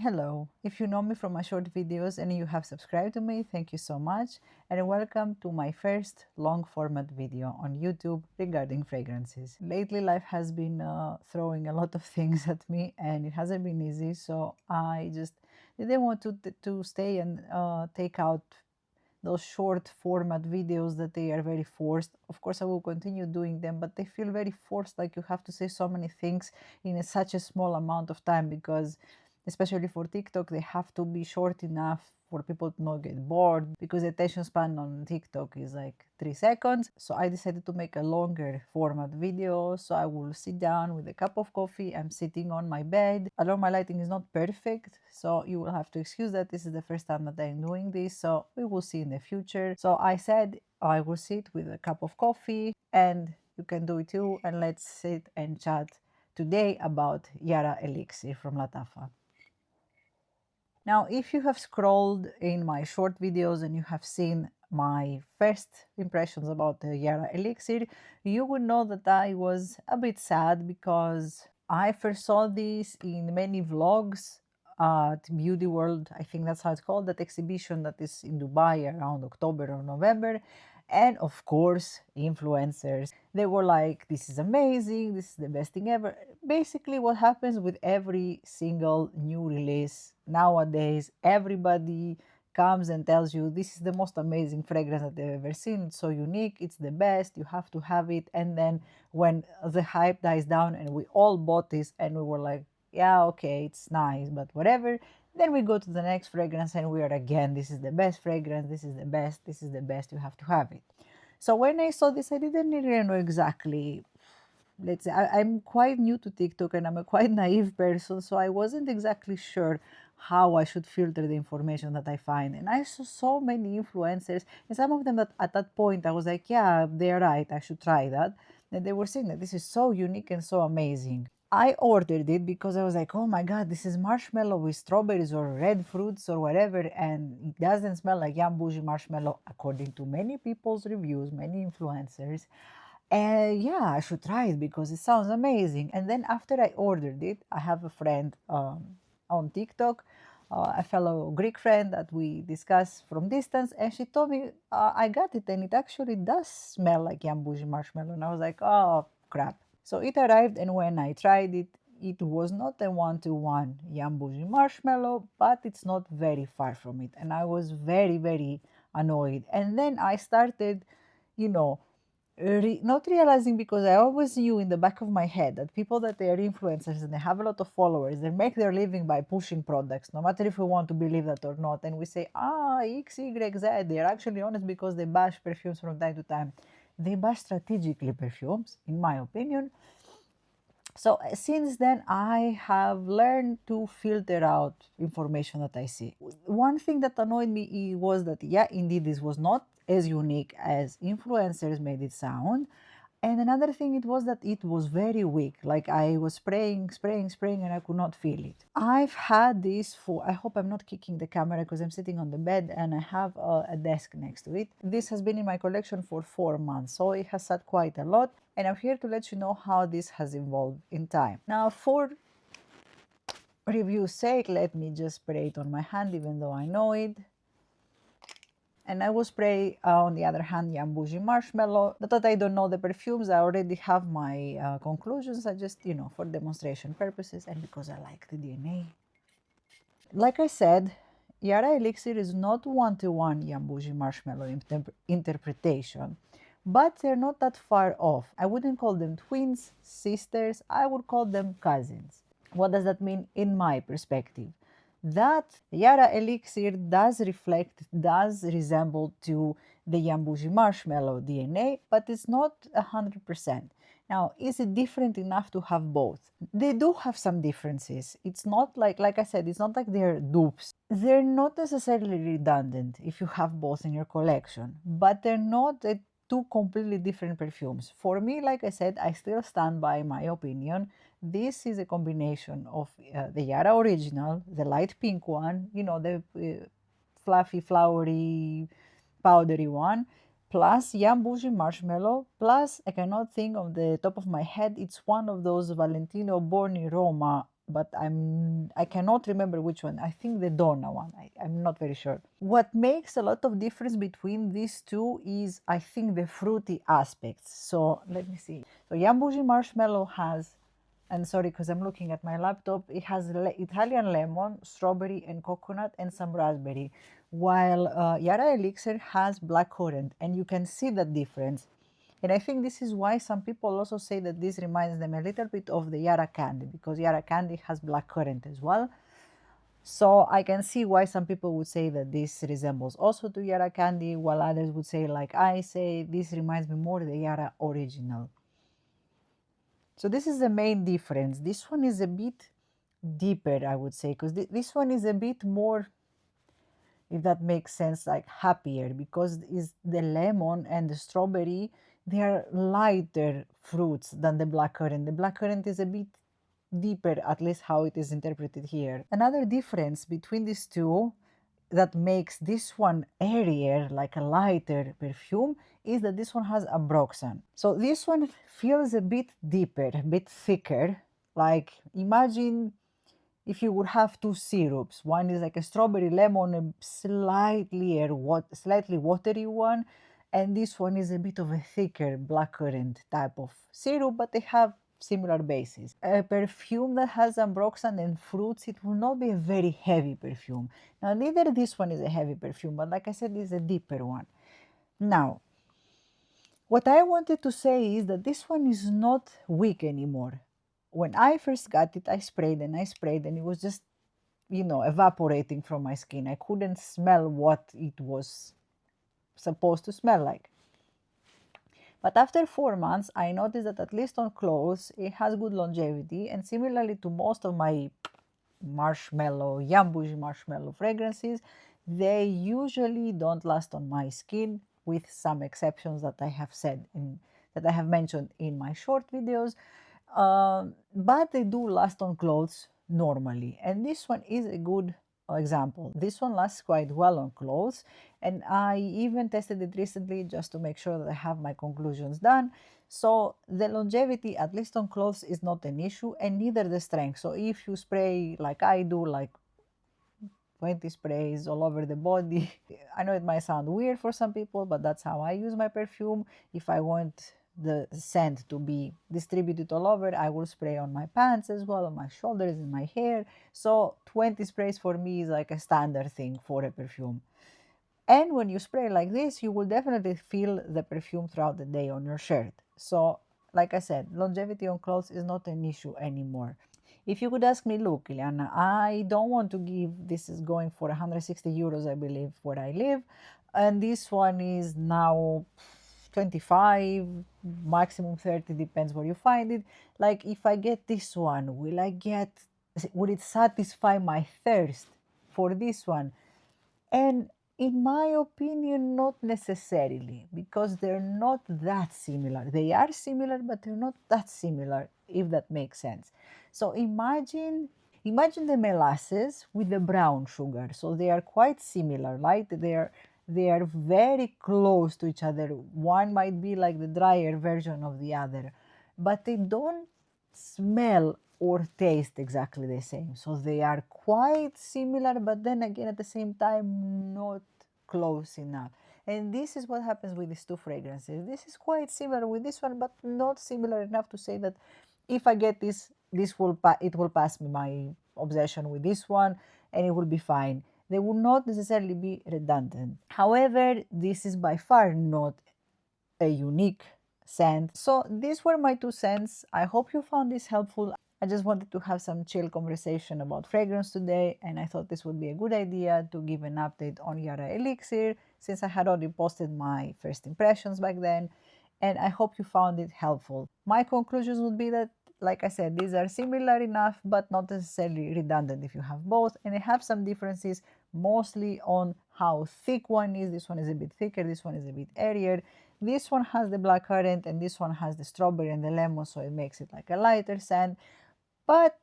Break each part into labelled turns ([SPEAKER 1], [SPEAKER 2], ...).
[SPEAKER 1] Hello. If you know me from my short videos and you have subscribed to me, thank you so much, and welcome to my first long format video on YouTube regarding fragrances. Lately, life has been throwing a lot of things at me and it hasn't been easy, so I just didn't want to stay and take out those short format videos that they are very forced. Of course, I will continue doing them, but they feel very forced, like you have to say so many things in such a small amount of time, because especially for TikTok, they have to be short enough for people to not get bored, because the attention span on TikTok is like 3 seconds. So I decided to make a longer format video. So I will sit down with a cup of coffee. I'm sitting on my bed. Although my lighting is not perfect, so you will have to excuse that. This is the first time that I'm doing this, so we will see in the future. So I said I will sit with a cup of coffee, and you can do it too, and let's sit and chat today about Yara Elixir from Latafa. Now, if you have scrolled in my short videos and you have seen my first impressions about the Yara Elixir, you would know that I was a bit sad because I first saw this in many vlogs at Beauty World. I think that's how it's called, that exhibition that is in Dubai around October or November. And of course, influencers. They were like, this is amazing, this is the best thing ever. Basically, what happens with every single new release nowadays, everybody comes and tells you this is the most amazing fragrance that they've ever seen. It's so unique, it's the best, you have to have it. And then when the hype dies down and we all bought this and we were like, yeah, okay, it's nice, but whatever. Then we go to the next fragrance and we are again, this is the best fragrance, this is the best, this is the best, you have to have it. So when I saw this, I didn't really know exactly. Let's say I'm quite new to TikTok and I'm a quite naive person, so I wasn't exactly sure how I should filter the information that I find. And I saw so many influencers, and some of them that at that point I was like, yeah, they're right, I should try that. And they were saying that this is so unique and so amazing. I ordered it because I was like, oh my god, this is marshmallow with strawberries or red fruits or whatever, and it doesn't smell like yam bougie marshmallow, according to many people's reviews, many influencers. And yeah, I should try it because it sounds amazing. And then after I ordered it, I have a friend on TikTok, a fellow Greek friend that we discuss from distance, and she told me I got it and it actually does smell like yam bougie marshmallow. And I was like, oh crap. So it arrived, and when I tried it, it was not a one-to-one yam bougie marshmallow, but it's not very far from it. And I was very, very annoyed. And then I started, you know, not realizing, because I always knew in the back of my head that people that they are influencers and they have a lot of followers, they make their living by pushing products, no matter if we want to believe that or not. And we say, X, Y, Z, they're actually honest because they bash perfumes from time to time. They bash strategically perfumes, in my opinion. So since then, I have learned to filter out information that I see. One thing that annoyed me was that, yeah, indeed, this was not as unique as influencers made it sound. And another thing, it was that it was very weak. Like I was spraying, and I could not feel it. I've had this for, I hope I'm not kicking the camera because I'm sitting on the bed and I have a desk next to it. This has been in my collection for 4 months, so it has sat quite a lot. And I'm here to let you know how this has evolved in time. Now, for review's sake, let me just spray it on my hand, even though I know it. And I will spray, on the other hand, Yam Bougie Marshmallow. Not that I don't know the perfumes, I already have my conclusions. I just, for demonstration purposes and because I like the DNA. Like I said, Yara Elixir is not one-to-one Yam Bougie Marshmallow interpretation, but they're not that far off. I wouldn't call them twins, sisters, I would call them cousins. What does that mean in my perspective? That Yara Elixir does resemble to the Yam Bougie Marshmallow DNA, but it's not 100%. Now, is it different enough to have both? They do have some differences. It's not like I said, it's not like they're dupes. They're not necessarily redundant if you have both in your collection, but they're not two completely different perfumes. For me, like I said, I still stand by my opinion. This is a combination of the Yara original, the light pink one, the fluffy, flowery, powdery one, plus Yam Bougie Marshmallow, plus I cannot think of the top of my head, it's one of those Valentino Borni Roma but I cannot remember which one. I think the Donna one. I'm not very sure. What makes a lot of difference between these two is, I think, the fruity aspects. So let me see. So Yambuji marshmallow has, and sorry because I'm looking at my laptop, it has Italian lemon, strawberry, and coconut, and some raspberry, while Yara Elixir has blackcurrant, and you can see the difference. And I think this is why some people also say that this reminds them a little bit of the Yara candy, because Yara candy has blackcurrant as well. So I can see why some people would say that this resembles also to Yara candy, while others would say, like I say, this reminds me more of the Yara original. So this is the main difference. This one is a bit deeper, I would say, because this one is a bit more, if that makes sense, like happier, because is the lemon and the strawberry, they are lighter fruits than the blackcurrant. The blackcurrant is a bit deeper, at least how it is interpreted here. Another difference between these two that makes this one airier, like a lighter perfume, is that this one has ambroxan. So this one feels a bit deeper, a bit thicker. Like imagine if you would have two syrups. One is like a strawberry lemon, a slightly watery one, and this one is a bit of a thicker blackcurrant type of syrup, but they have similar bases. A perfume that has ambroxan and fruits, it will not be a very heavy perfume. Now, neither this one is a heavy perfume, but like I said, it's a deeper one. Now, what I wanted to say is that this one is not weak anymore. When I first got it, I sprayed and I sprayed, and it was just, evaporating from my skin. I couldn't smell what it was supposed to smell like. But after 4 months, I noticed that at least on clothes, it has good longevity. And similarly to most of my Yambuji marshmallow fragrances, they usually don't last on my skin, with some exceptions that I have that I have mentioned in my short videos. But they do last on clothes normally. And this one is a good example. This one lasts quite well on clothes, and I even tested it recently just to make sure that I have my conclusions done. So the longevity, at least on clothes, is not an issue, and neither the strength. So if you spray like I do, like 20 sprays all over the body, I know it might sound weird for some people, but that's how I use my perfume. If I want the scent to be distributed all over, I will spray on my pants as well, on my shoulders, in my hair. So 20 sprays for me is like a standard thing for a perfume. And when you spray like this, you will definitely feel the perfume throughout the day on your shirt. So like I said, longevity on clothes is not an issue anymore. If you could ask me, look, Ileana, I don't want to give, this is going for 160 euros, I believe, where I live. And this one is now 25, maximum 30, depends where you find it. Like, if I get this one, will it satisfy my thirst for this one? And in my opinion, not necessarily, because they're not that similar. They are similar, but they're not that similar, if that makes sense. So imagine the molasses with the brown sugar. So they are quite similar, right? They are very close to each other. One might be like the drier version of the other, but they don't smell or taste exactly the same. So they are quite similar, but then again, at the same time, not close enough. And this is what happens with these two fragrances. This is quite similar with this one, but not similar enough to say that if I get this, it will pass me my obsession with this one, and it will be fine. They will not necessarily be redundant. However, this is by far not a unique scent. So these were my 2 cents. I hope you found this helpful. I just wanted to have some chill conversation about fragrance today, and I thought this would be a good idea to give an update on Yara Elixir, since I had already posted my first impressions back then, and I hope you found it helpful. My conclusions would be that, like I said, these are similar enough, but not necessarily redundant if you have both, and they have some differences, mostly on how thick one is. This one is a bit thicker, this one is a bit airier. This one has the blackcurrant, and this one has the strawberry and the lemon, so it makes it like a lighter scent. But,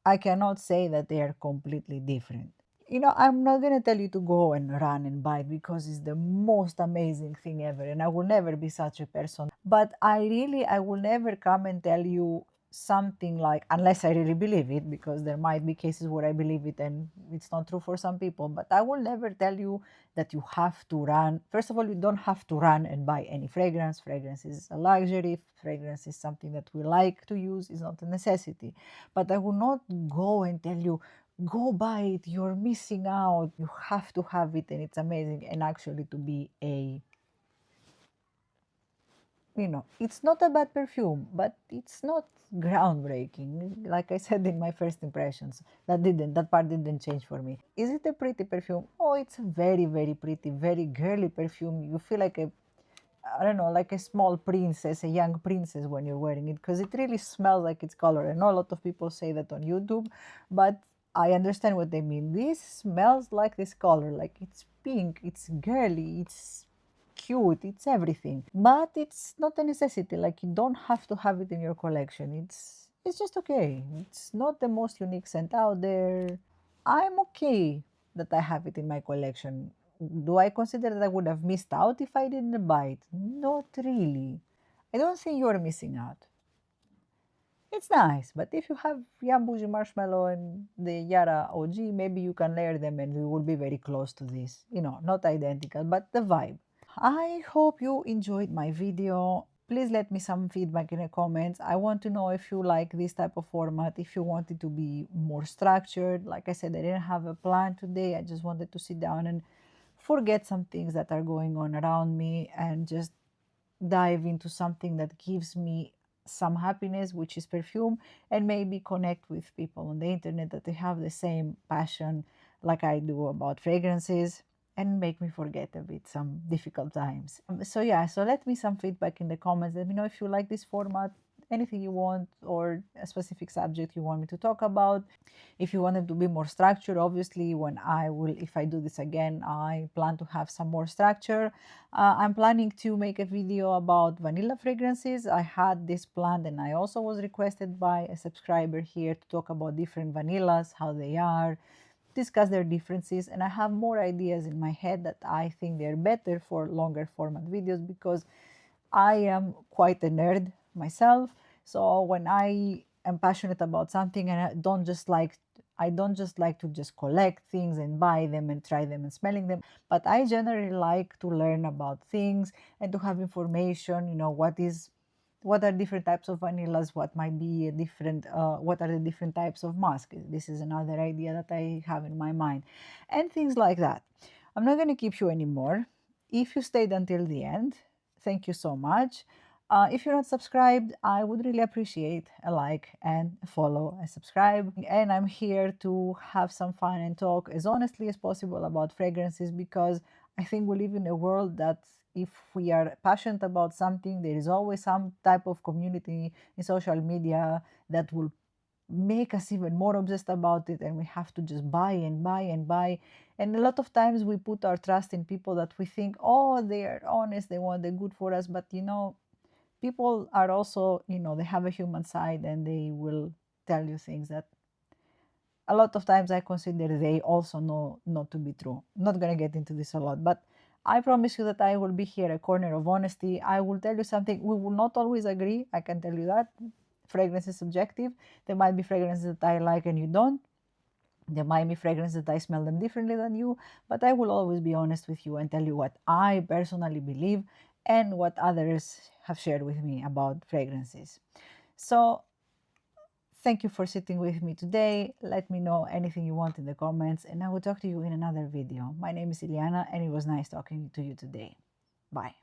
[SPEAKER 1] I cannot say that they are completely different. I'm not going to tell you to go and run and buy it, because it's the most amazing thing ever, and I will never be such a person. But I will never come and tell you something like, unless I really believe it, because there might be cases where I believe it and it's not true for some people, but I will never tell you that you have to run. First of all, you don't have to run and buy any fragrance. Fragrance is a luxury. Fragrance is something that we like to use, it's not a necessity. But I will not go and tell you, go buy it, you're missing out, you have to have it and it's amazing. And actually to be a, it's not a bad perfume, but it's not groundbreaking. Like I said in my first impressions, that part didn't change for me. Is it a pretty perfume? Oh, it's a very, very pretty, very girly perfume. You feel like I don't know, like a small princess, a young princess when you're wearing it, because it really smells like its color. I know a lot of people say that on YouTube, but I understand what they mean. This smells like this color, like it's pink, it's girly, it's cute, it's everything. But it's not a necessity, like you don't have to have it in your collection. It's just okay. It's not the most unique scent out there. I'm okay that I have it in my collection. Do I consider that I would have missed out if I didn't buy it? Not really. I don't think you're missing out. It's nice, but if you have Yambuji Marshmallow and the Yara OG, maybe you can layer them and you will be very close to this. Not identical, but the vibe. I hope you enjoyed my video. Please let me some feedback in the comments. I want to know if you like this type of format, if you want it to be more structured. Like I said, I didn't have a plan today. I just wanted to sit down and forget some things that are going on around me and just dive into something that gives me some happiness, which is perfume, and maybe connect with people on the internet that they have the same passion like I do about fragrances, and make me forget a bit some difficult times. So yeah, so let me some feedback in the comments. Let me know if you like this format, anything you want, or a specific subject you want me to talk about. If you want it to be more structured, obviously if I do this again, I plan to have some more structure. I'm planning to make a video about vanilla fragrances. I had this planned, and I also was requested by a subscriber here to talk about different vanillas, how they are, discuss their differences, and I have more ideas in my head that I think they're better for longer format videos, because I am quite a nerd myself. So when I am passionate about something, and I don't just like to just collect things and buy them and try them and smelling them, but I generally like to learn about things and to have information, what are different types of vanillas, what might be a different, what are the different types of musk. This is another idea that I have in my mind, and things like that. I'm not going to keep you anymore. If you stayed until the end, thank you so much. If you're not subscribed, I would really appreciate a like and a follow and subscribe. And I'm here to have some fun and talk as honestly as possible about fragrances, because I think we live in a world that if we are passionate about something, there is always some type of community in social media that will make us even more obsessed about it, and we have to just buy and buy and buy. And a lot of times we put our trust in people that we think, oh, they are honest, they want the good for us. But people are also, they have a human side, and they will tell you things that a lot of times I consider they also know not to be true. I'm not going to get into this a lot, but I promise you that I will be here, a corner of honesty. I will tell you something. We will not always agree. I can tell you that. Fragrance is subjective. There might be fragrances that I like and you don't. There might be fragrances that I smell them differently than you, but I will always be honest with you and tell you what I personally believe and what others have shared with me about fragrances. So thank you for sitting with me today. Let me know anything you want in the comments, and I will talk to you in another video. My name is Iliana, and it was nice talking to you today. Bye.